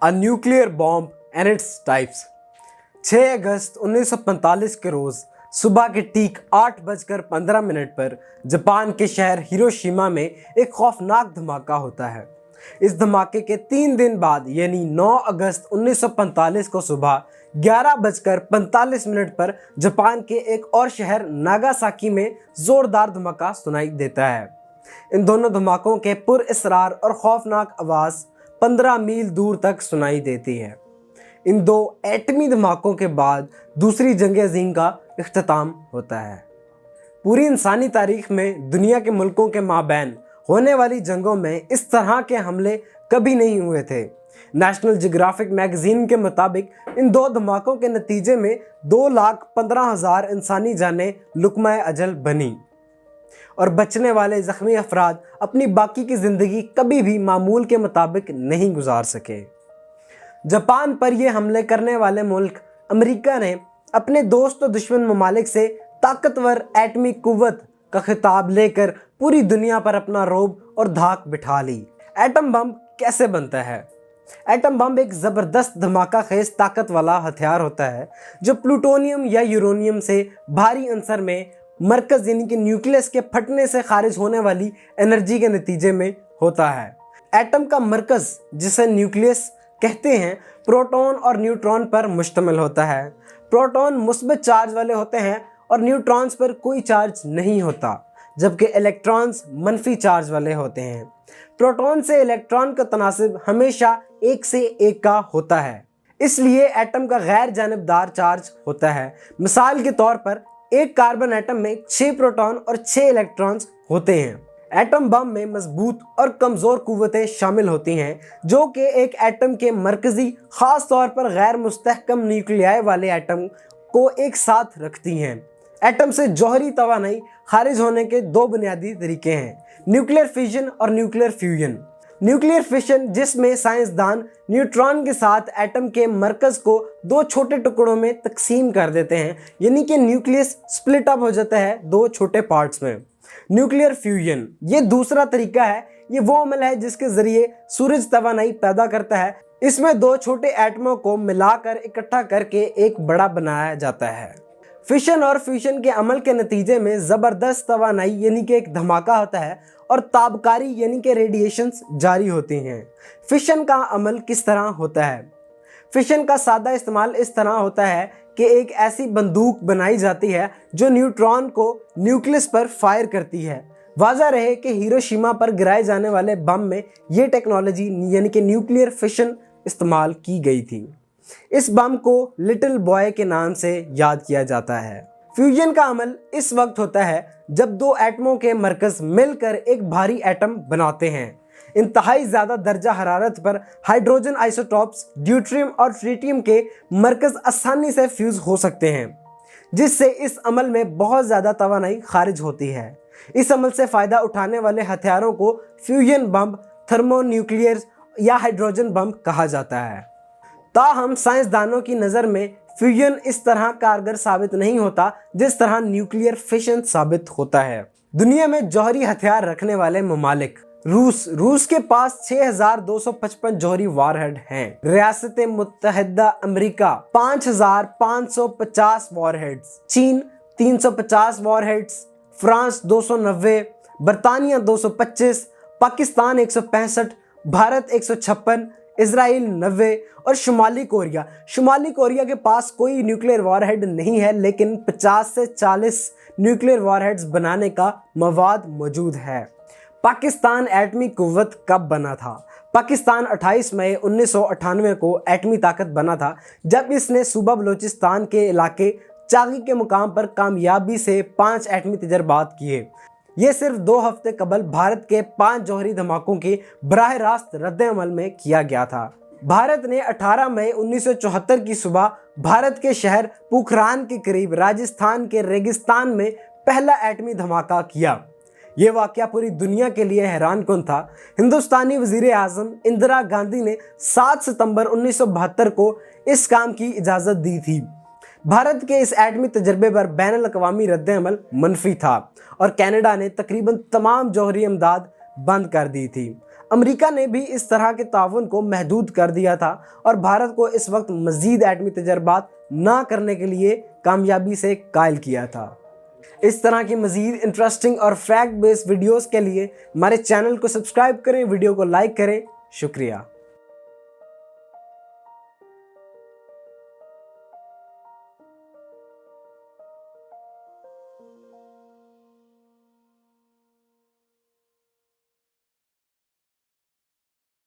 A nuclear bomb and its types। 6 अगस्त 1945 के रोज़ सुबह के ठीक 8:15 पर जापान के शहर हिरोशिमा में एक खौफनाक धमाका होता है। इस धमाके के 3 दिन बाद यानी 9 अगस्त 1945 को सुबह 11:45 पर जापान के एक और शहर नागासाकी में ज़ोरदार धमाका सुनाई देता है। इन दोनों धमाकों के पुरअसरार और खौफनाक आवाज़ 15 मील दूर तक सुनाई देती है। इन दो एटमी धमाकों के बाद दूसरी जंग अज़ीम का इख्तिताम होता है। पूरी इंसानी तारीख में दुनिया के मुल्कों के माबैन होने वाली जंगों में इस तरह के हमले कभी नहीं हुए थे। नेशनल जियोग्राफिक मैगजीन के मुताबिक इन दो धमाकों के नतीजे में 2,15,000 इंसानी जानें लुक़मा अजल बनी और बचने वाले ज़ख्मी अफराद अपनी बाकी की ज़िंदगी कभी भी मामूल के मुताबिक नहीं गुजार सके। जापान पर यह हमले करने वाले मुल्क अमेरिका ने अपने दोस्त और दुश्मन ममालिक से ताकतवर एटमी कुव्वत का खिताब लेकर पूरी दुनिया पर अपना रोब और धाक बिठा ली। एटम बम कैसे बनता है? एटम बम एक ज़बरदस्त धमाका खेज ताकत वाला हथियार होता है जो प्लूटोनियम या यूरेनियम से भारी अंसर में मरकज़ यानी कि न्यूक्लियस के फटने से खारिज होने वाली एनर्जी के नतीजे में होता है। एटम का मरकज़ जिसे न्यूक्लियस कहते हैं प्रोटॉन और न्यूट्रॉन पर मुश्तमिल होता है। प्रोटॉन मुस्बत चार्ज वाले होते हैं और न्यूट्रॉन्स पर कोई चार्ज नहीं होता, जबकि इलेक्ट्रॉन्स मनफी चार्ज वाले होते हैं। प्रोटॉन से इलेक्ट्रॉन का तनासिब हमेशा 1 से 1 का होता है, इसलिए एटम का गैर जानिबदार चार्ज होता है। मिसाल के तौर पर एक कार्बन एटम में 6 प्रोटॉन और 6 इलेक्ट्रॉन्स होते हैं। एटम बम में मजबूत और कमज़ोर कुव्वतें शामिल होती हैं जो कि एक एटम के मरकज़ी ख़ास तौर पर गैर मुस्तहकम न्यूक्लियाई वाले एटम को एक साथ रखती हैं। एटम से जौहरी तवानाई खारिज होने के 2 बुनियादी तरीके हैं, न्यूक्लियर फिजन और न्यूक्लियर फ्यूजन। न्यूक्लियर फिशन जिसमें साइंसदान न्यूट्रॉन के साथ एटम के मरकज़ को 2 छोटे टुकड़ों में तकसीम कर देते हैं, यानी कि न्यूक्लियस स्प्लिट अप हो जाता है 2 छोटे पार्ट्स में। न्यूक्लियर फ्यूजन ये दूसरा तरीका है। ये वो अमल है जिसके ज़रिए सूरज तवानाई पैदा करता है। इसमें 2 छोटे एटमों को मिलाकर इकट्ठा करके एक बड़ा बनाया जाता है। फिशन और फ्यूजन के अमल के नतीजे में ज़बरदस्त तवानाई यानी कि एक धमाका होता है और ताबकारी यानी कि रेडिएशंस जारी होती हैं। फिशन का अमल किस तरह होता है? फिशन का सादा इस्तेमाल इस तरह होता है कि एक ऐसी बंदूक बनाई जाती है जो न्यूट्रॉन को न्यूक्लियस पर फायर करती है। वाज़ा रहे कि हिरोशिमा पर गिराए जाने वाले बम में ये टेक्नोलॉजी यानी कि न्यूक्लियर फिशन इस्तेमाल की गई थी। इस बम को लिटिल बॉय के नाम से याद किया जाता है। फ्यूजन का अमल इस वक्त होता है जब 2 एटमों के मरकज़ मिलकर एक भारी एटम बनाते हैं। इंतहाई ज़्यादा दर्जा हरारत पर हाइड्रोजन आइसोटॉप्स ड्यूट्रियम और ट्रिटियम के मरकज़ आसानी से फ्यूज़ हो सकते हैं, जिससे इस अमल में बहुत ज़्यादा तवानाई खारिज होती है। इस अमल से फ़ायदा उठाने वाले हथियारों को फ्यूजन बम, थर्मोन्यूक्लियर या हाइड्रोजन बम कहा जाता है। ताहम साइंसदानों की नज़र में फ्यूजन इस तरह कारगर साबित नहीं होता जिस तरह न्यूक्लियर फिशन साबित होता है। दुनिया में जौहरी हथियार रखने वाले ममालिक रूस के पास 6,255 जौहरी वारहेड हैं। रियासत मुत्तहिदा अमेरिका 5,550 वारहेड्स, चीन 350 वारहेड्स, फ्रांस 290, बरतानिया 225, पाकिस्तान 165, भारत 156, इजराइल 90 और शुमाली कोरिया के पास कोई न्यूक्लियर वारहेड नहीं है, लेकिन 50 से 40 न्यूक्लियर वारहेड्स बनाने का मवाद मौजूद है। पाकिस्तान एटमी कुव्वत कब बना था? पाकिस्तान 28 मई 1998 को एटमी ताकत बना था जब इसने सूबा बलूचिस्तान के इलाके चागी के मुकाम पर कामयाबी से 5 एटमी तजर्बात किए। ये सिर्फ 2 हफ्ते कबल भारत के 5 जौहरी धमाकों के बराह रास्त रद्द-ए-अमल में किया गया था। भारत ने 18 मई 1974 की सुबह भारत के शहर पोखरान के करीब राजस्थान के रेगिस्तान में पहला एटमी धमाका किया। ये वाक़या पूरी दुनिया के लिए हैरानकुन था। हिंदुस्तानी वज़ीर आज़म इंदिरा गांधी ने 7 सितंबर 1972 को इस काम की इजाज़त दी थी। भारत के इस एटमी तजर्बे पर बैनुल-अक़वामी रद्द-ए-अमल मनफी था और कनाडा ने तकरीबन तमाम जौहरी इमदाद बंद कर दी थी। अमेरिका ने भी इस तरह के ताउन को महदूद कर दिया था और भारत को इस वक्त मजीद एटमी तजर्बात ना करने के लिए कामयाबी से कायल किया था। इस तरह की मजीद इंटरेस्टिंग और फैक्ट बेस्ड वीडियोस के लिए हमारे चैनल को सब्सक्राइब करें, वीडियो को लाइक करें। शुक्रिया।